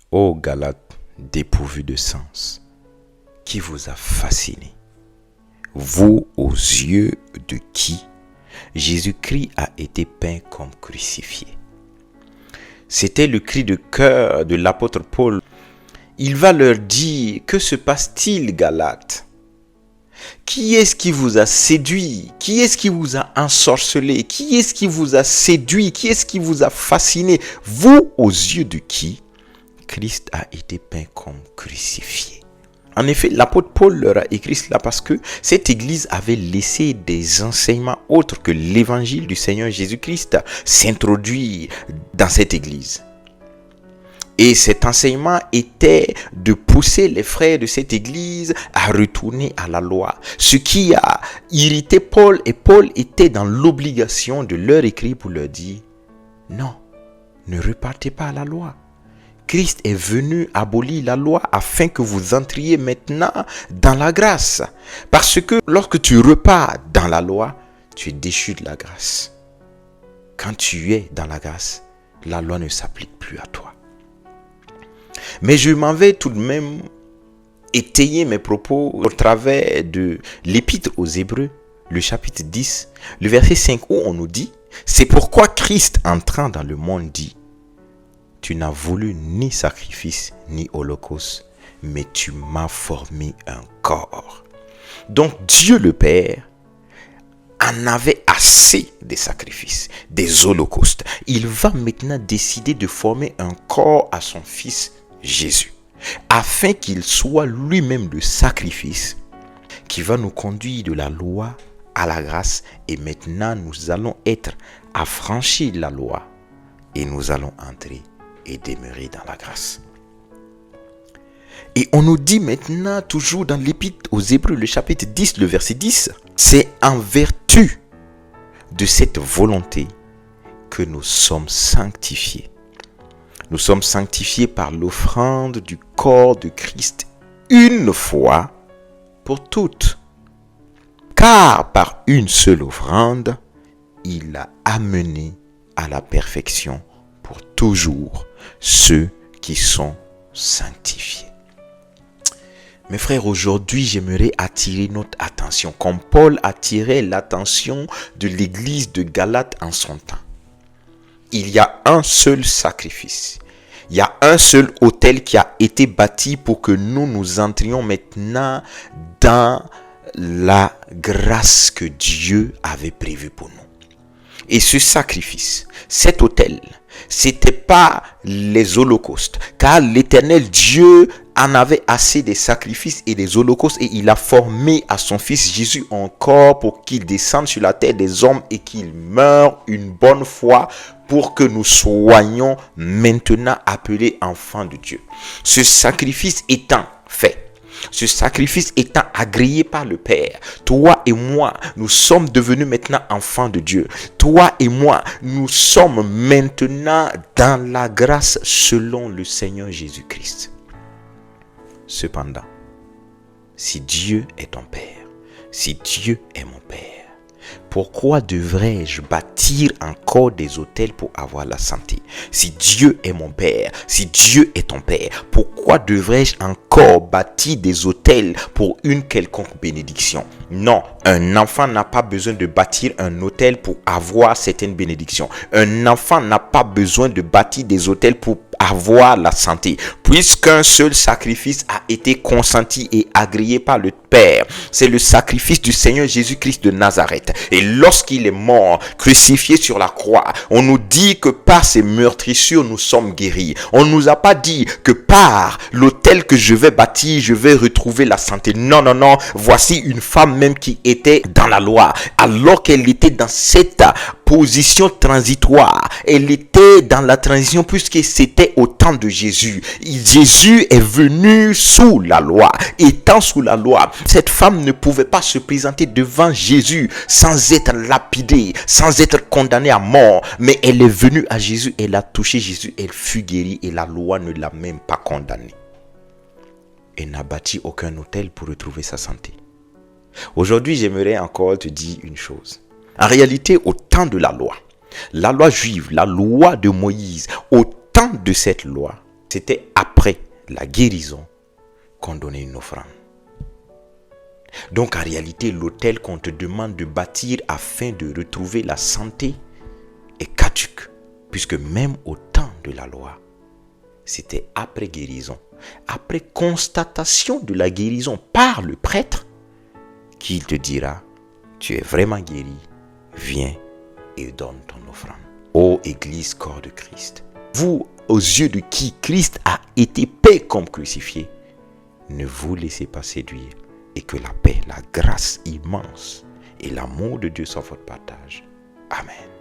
Ô Galates dépourvus de sens, qui vous a fasciné, vous aux yeux de qui Jésus-Christ a été peint comme crucifié. C'était le cri de cœur de l'apôtre Paul. Il va leur dire, que se passe-t-il, Galates? Qui est-ce qui vous a séduit? Qui est-ce qui vous a ensorcelé? Qui est-ce qui vous a séduit? Qui est-ce qui vous a fasciné? Vous aux yeux de qui Christ a été peint comme crucifié. En effet, l'apôtre Paul leur a écrit cela parce que cette église avait laissé des enseignements autres que l'évangile du Seigneur Jésus-Christ s'introduire dans cette église. Et cet enseignement était de pousser les frères de cette église à retourner à la loi. Ce qui a irrité Paul, et Paul était dans l'obligation de leur écrire pour leur dire, non, ne repartez pas à la loi. Christ est venu abolir la loi afin que vous entriez maintenant dans la grâce. Parce que lorsque tu repars dans la loi, tu es déchu de la grâce. Quand tu es dans la grâce, la loi ne s'applique plus à toi. Mais je m'en vais tout de même étayer mes propos au travers de l'épître aux Hébreux, le chapitre 10, le verset 5, où on nous dit, c'est pourquoi Christ entrant dans le monde dit, tu n'as voulu ni sacrifice ni holocauste, mais tu m'as formé un corps. Donc Dieu le Père en avait assez des sacrifices, des holocaustes. Il va maintenant décider de former un corps à son Fils Jésus, afin qu'il soit lui-même le sacrifice qui va nous conduire de la loi à la grâce. Et maintenant, nous allons être affranchis de la loi et nous allons entrer et demeurer dans la grâce. Et on nous dit maintenant, toujours dans l'épître aux Hébreux, le chapitre 10, le verset 10, c'est en vertu de cette volonté que nous sommes sanctifiés. Nous sommes sanctifiés par l'offrande du corps de Christ une fois pour toutes. Car par une seule offrande, il a amené à la perfection pour toujours ceux qui sont sanctifiés. Mes frères, aujourd'hui, j'aimerais attirer notre attention, comme Paul attirait l'attention de l'église de Galate en son temps. Il y a un seul sacrifice. Il y a un seul autel qui a été bâti pour que nous entrions maintenant dans la grâce que Dieu avait prévue pour nous. Et ce sacrifice, cet autel, c'était pas les holocaustes, car l'Éternel Dieu en avait assez des sacrifices et des holocaustes, et il a formé à son Fils Jésus un corps pour qu'il descende sur la terre des hommes et qu'il meure une bonne fois pour que nous soyons maintenant appelés enfants de Dieu. Ce sacrifice étant fait, ce sacrifice étant agréé par le Père, toi et moi, nous sommes devenus maintenant enfants de Dieu. Toi et moi, nous sommes maintenant dans la grâce selon le Seigneur Jésus-Christ. Cependant, si Dieu est ton Père, si Dieu est mon Père, pourquoi devrais-je bâtir encore des autels pour avoir la santé? Si Dieu est mon Père, si Dieu est ton Père, pourquoi devrais-je encore bâtir des autels pour une quelconque bénédiction? Non, un enfant n'a pas besoin de bâtir un autel pour avoir certaines bénédictions. Un enfant n'a pas besoin de bâtir des autels pour avoir la santé, puisqu'un seul sacrifice a été consenti et agréé par le Père. C'est le sacrifice du Seigneur Jésus-Christ de Nazareth. Et lorsqu'il est mort, crucifié sur la croix, on nous dit que par ses meurtrissures, nous sommes guéris. On ne nous a pas dit que par l'autel que je vais bâtir, je vais retrouver la santé. Non, non, non. Voici une femme même qui était dans la loi, alors qu'elle était dans cette position transitoire. Elle était dans la transition puisque c'était au temps de Jésus. Jésus est venu sous la loi. Étant sous la loi, cette femme ne pouvait pas se présenter devant Jésus sans être lapidée, sans être condamnée à mort. Mais elle est venue à Jésus, elle a touché Jésus, elle fut guérie et la loi ne l'a même pas condamnée. Elle n'a bâti aucun autel pour retrouver sa santé. Aujourd'hui, j'aimerais encore te dire une chose. En réalité, au de la loi juive, la loi de Moïse, au temps de cette loi, C'était après la guérison qu'on donnait une offrande. Donc en réalité, l'autel qu'on te demande de bâtir afin de retrouver la santé est caduque. Puisque même au temps de la loi, c'était après guérison, après constatation de la guérison par le prêtre, qu'il te dira, tu es vraiment guéri, viens et donne ton offrande. Ô Église, corps de Christ, vous, aux yeux de qui Christ a été paix comme crucifié, ne vous laissez pas séduire et que la paix, la grâce immense et l'amour de Dieu soient votre partage. Amen.